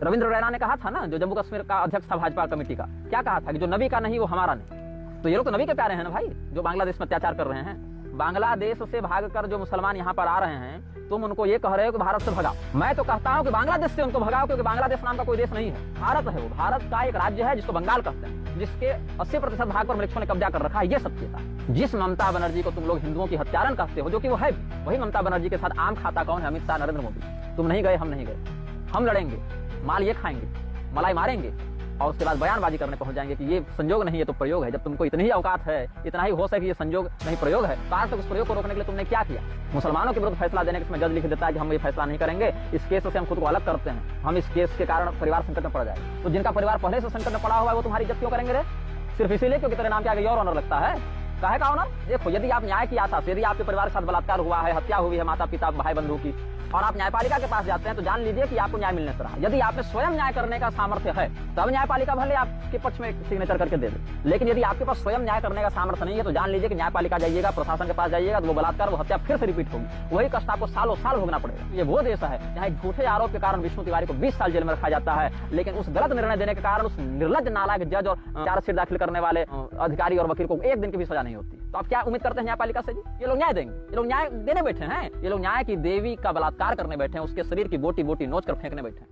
रविंद्र रैना ने कहा था ना, जो जम्मू कश्मीर का अध्यक्ष था भाजपा कमेटी का, क्या कहा था कि जो नबी का नहीं वो हमारा नहीं। तो ये लोग तो नबी के प्यारे हैं ना भाई, जो बांग्लादेश में अत्याचार कर रहे हैं। बांग्लादेश से भागकर जो मुसलमान यहाँ पर आ रहे हैं, तुम उनको ये कह रहे हो कि भारत से भगाओ। मैं तो कहता हूँ कि बांग्लादेश से उनको भगाओ, क्योंकि बांग्लादेश नाम का कोई देश नहीं है, भारत है। वो भारत का एक राज्य है जिसको बंगाल कहते हैं, जिसके 80% भाग पर मिलिट्सों ने कब्जा कर रखा है। ये सत्यता। जिस ममता बनर्जी को तुम लोग हिंदुओं की हत्यारन कहते हो, जो कि वो है, वही ममता बनर्जी के साथ आम खाता कौन है? अमित शाह, नरेंद्र मोदी। तुम नहीं गए, हम नहीं गए, हम लड़ेंगे, माल ये खाएंगे, मलाई मारेंगे, और उसके बाद बयानबाजी करने पहुंच जाएंगे कि ये संयोग नहीं है तो प्रयोग है। जब तुमको इतनी ही औकात है, इतना ही होश है कि ये संयोग नहीं प्रयोग है, तो आज तक उस प्रयोग को रोकने के लिए तुमने क्या किया? मुसलमानों के विरुद्ध फैसला देने के समय जज लिख देता है कि हम ये फैसला नहीं करेंगे, इस केस से हम खुद को अलग करते हैं, हम इस केस के कारण परिवार संकट में पड़ जाए। तो जिनका परिवार पहले से संकट में पड़ा हुआ है वो तुम्हारी इज्जत क्यों करेंगे रे? सिर्फ इसीलिए क्योंकि तेरे नाम के आगे योर ऑनर लगता है। काहे का ऑनर? देखो, यदि आप न्याय की आशा से, यदि आपके परिवार के साथ बलात्कार हुआ है, हत्या हुई है माता पिता भाई बंधु की, और आप न्यायपालिका के पास जाते हैं, तो जान लीजिए कि आपको न्याय मिलने से रहा। यदि आपने स्वयं न्याय करने का सामर्थ्य है, तब न्यायपालिका भले आपके पक्ष में सिग्नेचर करके दे दे। लेकिन यदि आपके पास स्वयं न्याय करने का सामर्थ्य नहीं है, तो जान लीजिए कि न्यायपालिका जाइएगा, प्रशासन के पास जाइएगा, तो वो बलात्कार, वो हत्या फिर से रिपीट होगी। वही कष्ट आपको सालों साल भोगना पड़ेगा। ये वो देश है जहाँ एक झूठे आरोप के कारण विष्णु तिवारी को 20 साल जेल में रखा जाता है, लेकिन उस गलत निर्णय देने के कारण उस निर्लज्ज नालायक जज और चार्जशीट दाखिल करने वाले अधिकारी और वकील को एक दिन की भी सजा नहीं होती। तो आप क्या उम्मीद करते हैं न्यायपालिका से? जी, ये लोग न्याय देंगे? ये लोग न्याय देने बैठे हैं? ये लोग न्याय की देवी का बलात्कार करने बैठे हैं, उसके शरीर की बोटी बोटी नोच कर फेंकने बैठे हैं।